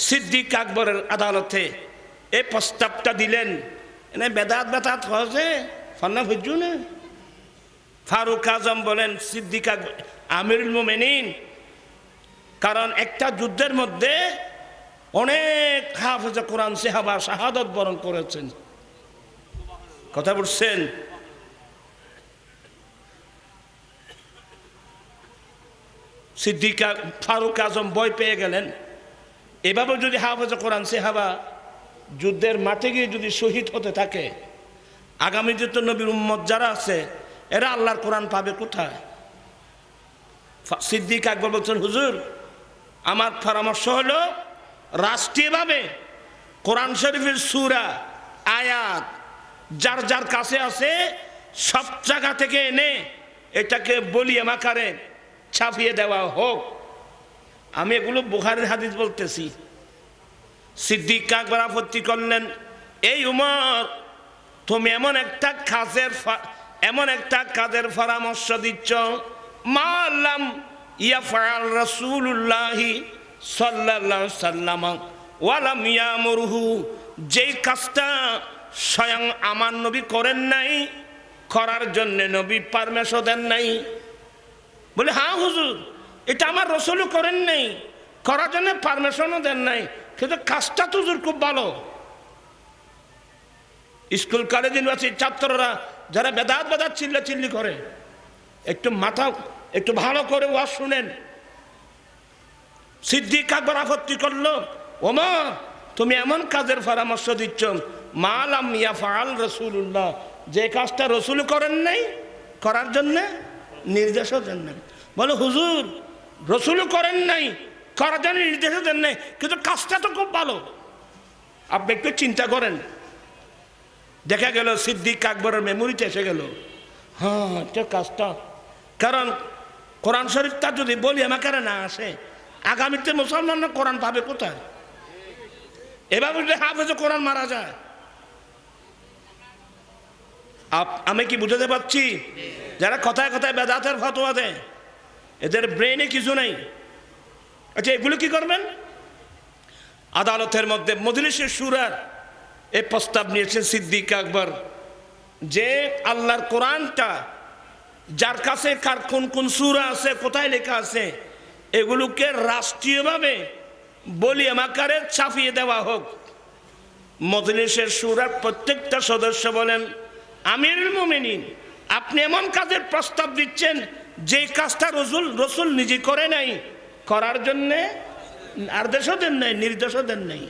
সিদ্দিক আকবরের আদালতে এই প্রস্তাবটা দিলেন। এনে বেদাত হয়েছে ফন্না ভুজু না। ফারুক আজম বলেন সিদ্দিক আমিরুল মুমিনিন, কারণ একটা যুদ্ধের মধ্যে অনেক হাফেজে কোরআন সাহাবা শাহাদত বরণ করেছেন। কথা বলছেন? সিদ্দিক ফারুক আজম ভয় পেয়ে গেলেন, এভাবে যদি হাফেজে কোরআন সাহাবা যুদ্ধের মাঠে গিয়ে যদি শহীদ হতে থাকে, আগামীতে তো নবীর উম্মত যারা আছে এরা আল্লাহর কোরআন পাবে কোথায়? সিদ্দিক আকবর বলছেন, হুজুর, আমার পরামর্শ হলো রাষ্ট্রীয়ভাবে কোরআন শরীফের সূরা আয়াত যার যার কাছে আছে সব জায়গা থেকে এনে এটাকে বলিয়ে মাকারে ছাপিয়ে দেওয়া হোক। আমি এগুলো বুখারীর হাদিস বলতেছি। সিদ্দিক আকবর আপত্তি করলেন, এই উমর, তুমি এমন একটা কাজের পরামর্শ দিচ্ছ, মাল্লাম ইয়াফআল রাসূলুল্লাহি সাল্লাল্লাহু আলাইহি সাল্লাম ওয়ালাম ইয়ামুরহু, যেই কাজটা স্বয়ং আমার নবী করেন নাই, করার জন্য নবী পারমিশন দেন নাই। বলে, হ্যাঁ হুজুর, এটা আমার রাসূলও করেন নাই, করার জন্য পারমিশনও দেন নাই, কিন্তু কাজটা তো হুজুর খুব ভালো। স্কুল কলেজ ইউনিভার্সিটির ছাত্ররা যারা বেদাত চিল্লি করে, একটু ভালো করে ওয়াজ শুনেন। সিদ্দিক আকবর আপত্তি করলো, ওমর, তুমি এমন কাজের পরামর্শ দিচ্ছ, মালাম ইয়াফআল রাসূলুল্লাহ, যে কাজটা রাসূল করেন নাই, করার জন্য নির্দেশও দেন নাই। বলে, হুজুর, রাসূল করেন নাই, করার জন্য নির্দেশও দেন নাই, কিন্তু কাজটা তো খুব ভালো। আপনি একটু চিন্তা করেন। দেখা গেল সিদ্দিক আকবরের মেমোরিতে এসে গেল, হ্যাঁ, এটা কাজটা, কারণ কোরআন শরীফটা যদি বলি আমাকে না আসে, আগামীতে মুসলমানরা কোরআন পাবে কোথায়? এভাবে যদি হাফেজে কোরআন মারা যায়, আমি কি বুঝাতে পারছি? যারা কথায় কথায় বেদাতের ফতোয়া দেয়, এদের ব্রেনে কিছু নেই। আচ্ছা, এগুলো কি করবেন? আদালতের মধ্যে মজলিসে শুরার এই প্রস্তাব নিয়েছেন সিদ্দিক আকবর, যে আল্লাহর কোরআনটা যার কাছে কার কোন কোন সূরা আছে, কোথায় লেখা আছে, এগুলোকে রাষ্ট্রীয়ভাবে বলিয়ে মাকারে ছাপিয়ে দেওয়া হোক। মজলিসের শুরার প্রত্যেকটা সদস্য বলেন, আমিরুল মুমিনিন, আপনি এমন কাজের প্রস্তাব দিচ্ছেন যে কাজটা রসুল নিজে করে নাই, করার জন্যে আদেশও দেন নাই, নির্দেশও দেন নাই।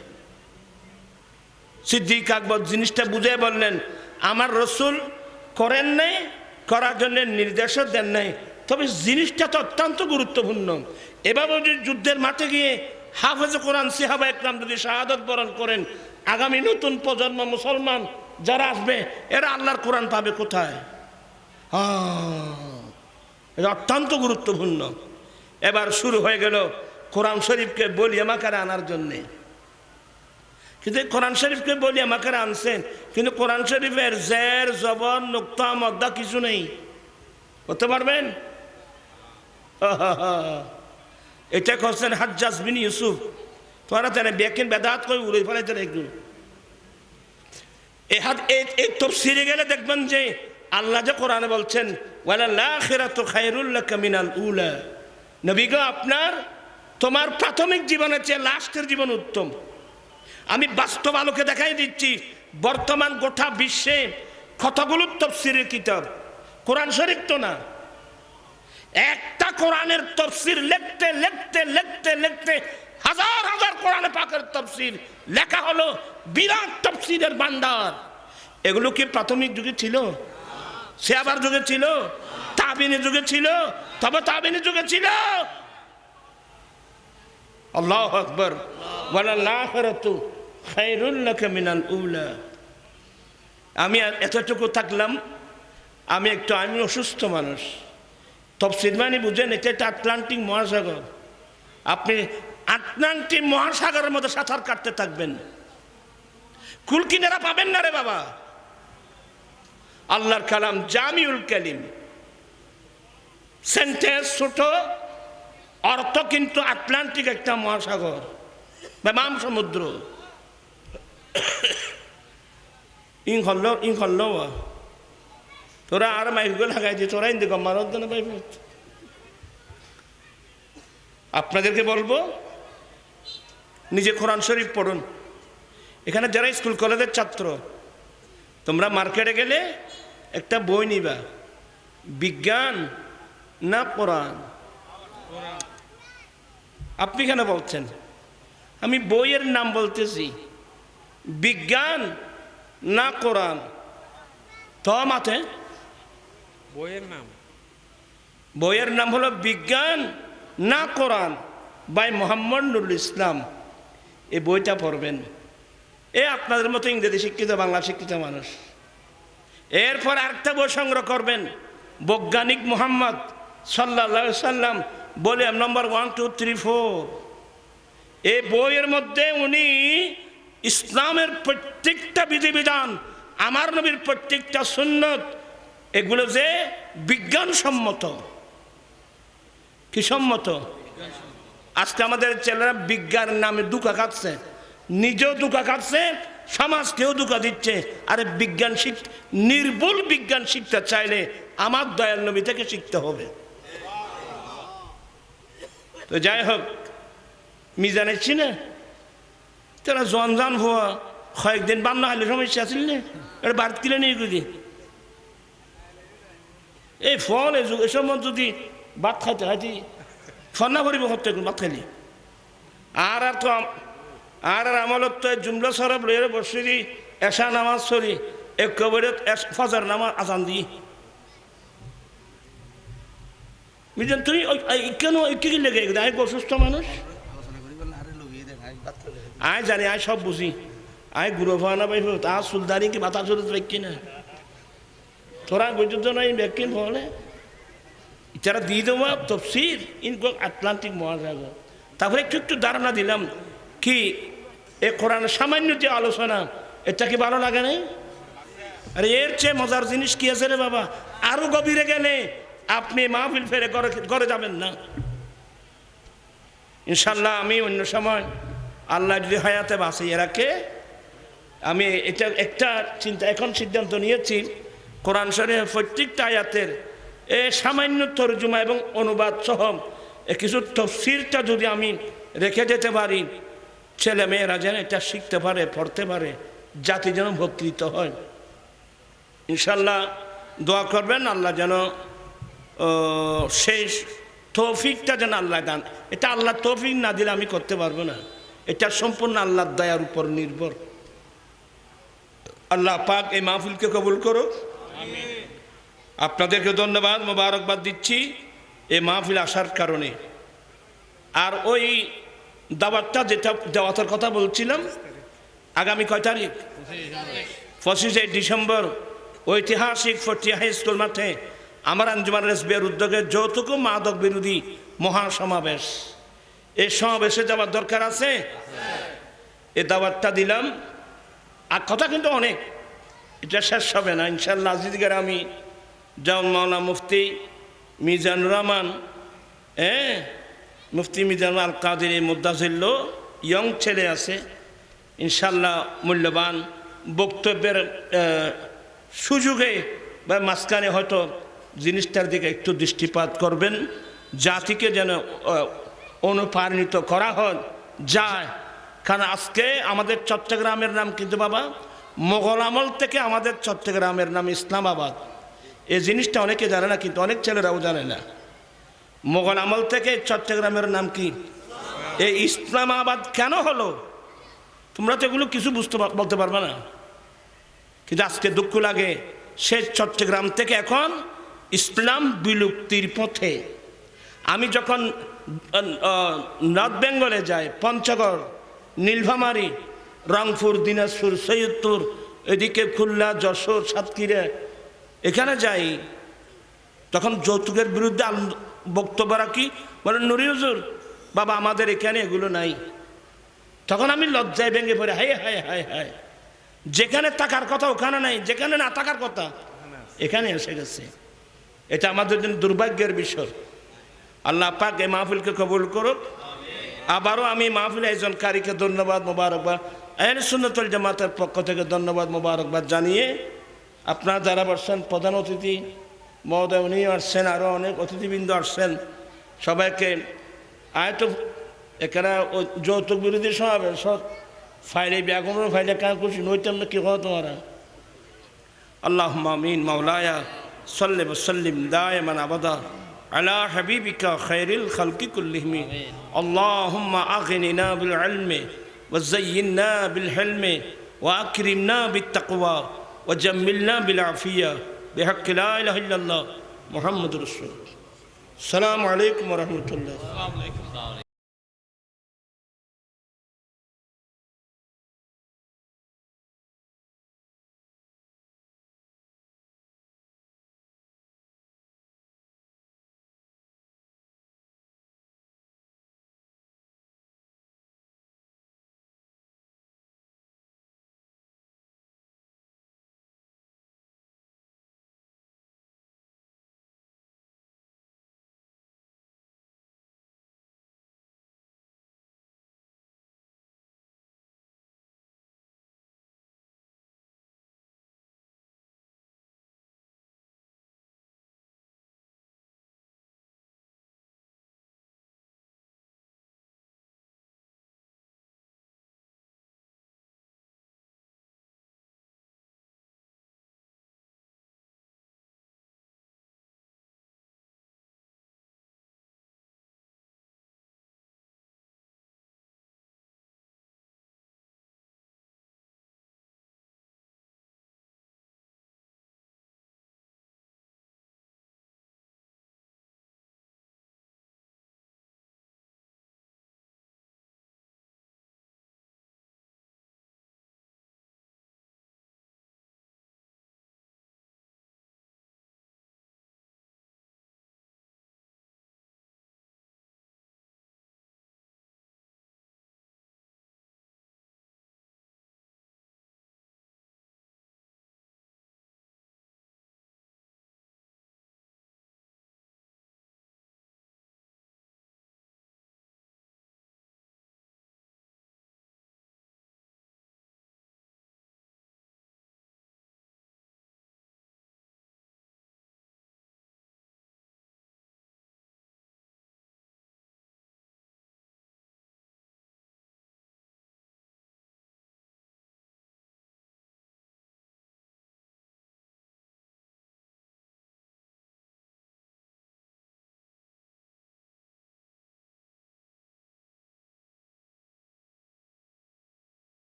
সিদ্দিক আকবর জিনিসটা বুঝে বললেন, আমার রসুল করেন নাই, করার জন্য নির্দেশও দেন নাই, তবে জিনিসটা তো অত্যন্ত গুরুত্বপূর্ণ। এভাবে যদি যুদ্ধের মাঠে গিয়ে হাফেজে কোরআন সাহাবা একরাম যদি শাহাদত বরণ করেন, আগামী নতুন প্রজন্ম মুসলমান যারা আসবে, এরা আল্লাহর কোরআন পাবে কোথায়? এটা অত্যন্ত গুরুত্বপূর্ণ। এবার শুরু হয়ে গেল কোরআন শরীফকে বলিয়া মাকারে আনার জন্যে। কিন্তু কোরআন শরীফকে বলিয়া মাকারে আনছেন, কিন্তু কোরআন শরীফের জের, জবর, নুক্তা, মদ্দা কিছু নেই। করতে পারবেন? এটা করছেন হাজ্জাজ বিন ইউসুফ। তোরা তেনে বেকিন বেদাত করে উড়ে ফেলাইতে একটু এই তাফসীরে গেলে দেখবেন যে আল্লাহ যে কোরআনে বলছেন, ওয়ালাল আখিরাতু খায়রুল লাকা মিনাল উলা, নবী গো, তোমার প্রাথমিক জীবনের চেয়ে লাস্টের জীবন উত্তম। আমি বাস্তব আলোকে দেখাই দিচ্ছি বর্তমান গোটা বিশ্বে কতগুলো তাফসীরের কিতাব, কোরআন শরীফ তো না, একটা কোরআনের তাফসীর লিখতে লিখতে লিখতে লিখতে হাজার হাজার কোরআন পাকের তাফসীর লেখা হলো, বিরাট তাফসীরের ভান্ডার। এগুলো কি প্রাথমিক যুগে ছিল? সাহাবার যুগে ছিল? তাবিনের যুগে ছিল? তবে তাবিনের যুগে ছিল। আল্লাহু আকবার। ওয়ালাল আখিরাতু খায়রুল লাকা মিনাল উলা। আমি এতটুকু থাকলাম, আমি অসুস্থ মানুষ। তাফসীর মানে বুঝেন, এটা একটা আটলান্টিক মহাসাগর। আপনি আটলান্টিক মহাসাগরের মধ্যে সাঁতার কাটতে থাকবেন, কুল কিনারা পাবেন না রে বাবা। আল্লাহর কালাম জামিউল কালিম, সেন্টেন্স ছোট, অর্থ কিন্তু আটলান্টিক একটা মহাসাগর বা মাম সমুদ্র। ইং হল্ল তোরা আর মাইকগুলো লাগাই দিয়ে তোরা ইন্দি গম্মার পাইব। আপনাদেরকে বলবো, নিজে কোরআন শরীফ পড়ুন। এখানে যারা স্কুল কলেজের ছাত্র, তোমরা মার্কেটে গেলে একটা বই নিবা, বিজ্ঞান না কোরআন? আপনি কেন বলছেন? আমি বইয়ের নাম বলতেছি, বিজ্ঞান না কোরআন? তো মাথে বইয়ের নাম হলো বিজ্ঞান না কোরআন বাই মোহাম্মদ নুরুল ইসলাম। এই বইটা পড়বেন। আপনাদের মতো ইংরেজি শিক্ষিত, বাংলা শিক্ষিত মানুষ। এরপর আরেকটা বই সংগ্রহ করবেন, বৈজ্ঞানিক মোহাম্মদ সাল্লাল্লাহু সাল্লাম বলে নম্বর 1 2 3 4। এই বইয়ের মধ্যে উনি ইসলামের প্রত্যেকটা বিধিবিধান, আমার নবীর প্রত্যেকটা সুন্নত, এগুলো যে বিজ্ঞানসম্মত। কি সম্মত? আজকে আমাদের ছেলেরা বিজ্ঞানের নামে দুকা খাচ্ছে, নিজেও দুকা খাচ্ছে, সমাজকেও দুকা দিচ্ছে। আরে বিজ্ঞান নির্ভুল বিজ্ঞান শিখতে চাইলে আমার দয়াল নবী থেকে শিখতে হবে। তো যাই হোক, মিজানের চিনে তোরা জনজান হওয়া কয়েকদিন বান্না হলে সমস্যা আছিল না, এটা বাদ কিলে নিয়ে গেছি। এই ফল এসব যদি ভাত খাইতে খাইতে ফন্না করিব হতে ভাত খাইলি। আর তো আর আমলত তো জুমলা সরব লইরে বসে দি এশা নামাজ সরি একবারে ফজর নামাজ আজান দি। বুঝলেন? তুই কেন কি লেগে গেছে? আমি অসুস্থ মানুষ, আয় জানি, আয় সব বুঝি, আয় গুরু ভানা পাইব, তা সুলদানি কি মাথা জোরে দেখি না তোরা বুঝত নাই ব্যক্তি বলে যারা দিয়ে দেবো তফসির ইনকো আটলান্টিক মহাসাগর। তারপরে একটু একটু ধারণা দিলাম কি এ কোরআন সামান্য যে আলোচনা, এটা কি ভালো লাগে নাই? আরে এর চেয়ে মজার জিনিস কি আছে রে বাবা? আরো গভীরে গেলে আপনি মাহফিল ফেরে ঘরে যাবেন না। ইনশাল্লাহ আমি অন্য সময় আল্লাহ যদি হায়াতে বাঁচিয়ে রাখে, আমি এটা একটা এখন সিদ্ধান্ত নিয়েছি, কোরআন শরীফের প্রত্যেকটা আয়াতের সামান্য তরজমা এবং অনুবাদ সহ কিছু তাফসীরটা যদি আমি রেখে যেতে পারি, ছেলে মেয়েরা যেন এটা শিখতে পারে, পড়তে পারে, জাতি যেন উপকৃত হয়। ইনশাল্লাহ দোয়া করবেন, আল্লাহ যেন সেই তৌফিকটা যেন আল্লাহ দান। এটা আল্লাহ তৌফিক না দিলে আমি করতে পারবো না, এটা সম্পূর্ণ আল্লাহর দয়ার উপর নির্ভর। আল্লাহ পাক এই মাহফিলকে কবুল করুক। আপনাদেরকে ধন্যবাদ, মোবারকবাদ দিচ্ছি এই মাহফিল আসার কারণে। আর ওই দাওয়াতটা যেটা দাওয়াতের কথা বলছিলাম, আগামী কয় তারিখ? 25 ডিসেম্বর ঐতিহাসিক ফটিয়া হাই স্কুল মাঠে আমার আঞ্জুমান রেসবিয়ার উদ্যোগে যৌতুক মাদক বিরোধী মহাসমাবেশ। এই সমাবেশে যাওয়ার দরকার আছে, এই দাওয়াতটা দিলাম। আর কথা কিন্তু অনেক, এটা শেষ হবে না ইনশাল্লাহ। আজিজগার আমি যেমন মাওলানা মুফতি মিজানুর রহমান, মুফতি মিজানুর আল কাদের মুদাজিল্ল ইয়ং ছেলে আছে, ইনশাল্লাহ মূল্যবান বক্তব্যের সুযোগে বা মাঝখানে হয়তো জিনিসটার দিকে একটু দৃষ্টিপাত করবেন, জাতিকে যেন অনুপ্রাণিত করা হয় যায়। কারণ আজকে আমাদের চট্টগ্রামের নাম কিন্তু বাবা মোগল আমল থেকে আমাদের চট্টগ্রামের নাম ইসলামাবাদ। এই জিনিসটা অনেকে জানে না, কিন্তু অনেক ছেলেরাও জানে না। মোগল আমল থেকে চট্টগ্রামের নাম কি এই ইসলামাবাদ কেন হলো? তোমরা তো এগুলো কিছু বলতে পারবে না, কিন্তু আজকে দুঃখ লাগে সে চট্টগ্রাম থেকে এখন ইসলাম বিলুপ্তির পথে। আমি যখন নর্থ বেঙ্গলে যাই, পঞ্চগড়, নীলফামারী, রংপুর, দিনাজপুর, সৈয়দপুর, এদিকে খুলনা, যশোর, সাতক্ষীরা, এখানে যাই, তখন যৌতুকের বিরুদ্ধে বক্তব্য রাখি, বলেন নুরি হুজুর বাবা আমাদের এখানে এগুলো নাই। তখন আমি লজ্জায় ভেঙে পড়ে, হায় হায় হায় হায়, যেখানে থাকার কথা ওখানে নাই, যেখানে না থাকার কথা এখানে এসে গেছে। এটা আমাদের জন্য দুর্ভাগ্যের বিষয়। আল্লাহ পাক এই মাহফিলকে কবুল করুক। আবারও আমি মাহফিল আয়োজনকারীকে ধন্যবাদ, মোবারকবাদ, আহলে সুন্নাত ওয়াল জামাতের পক্ষ থেকে ধন্যবাদ, মোবারকবাদ জানিয়ে আপনারা যারা বসছেন, প্রধান অতিথি মহোদয় উনিও আসছেন, আরও অনেক অতিথিবৃন্দ আসছেন, সবাইকে আয়তো এখানে যৌতুক বিরোধী সমাবেশ সব ফাইলে ব্যাগুনের ফাইলে কাজ করছি, নইতাম না কি হয় তোমারা। আল্লাহুম্মা আমিন। মাওলায়া সাল্লি ওয়া সাল্লিম দায়মান আবাদা আলা হাবিবিকা খায়রিল খালকি কুল্লিহিম। আল্লাহুম্মা আগনিনা বিল ইলমি ওয়া যায়্যিননা বিল হিলমি ওয়া আকরিমনা বিত তাকওয়া ওয়া জাম্মিলনা বিল আফিয়া বিহাক্কি লা ইলাহা ইল্লাল্লাহ মুহাম্মাদুর রাসূলুল্লাহ। আসসালামু আলাইকুম ওয়া রাহমাতুল্লাহ।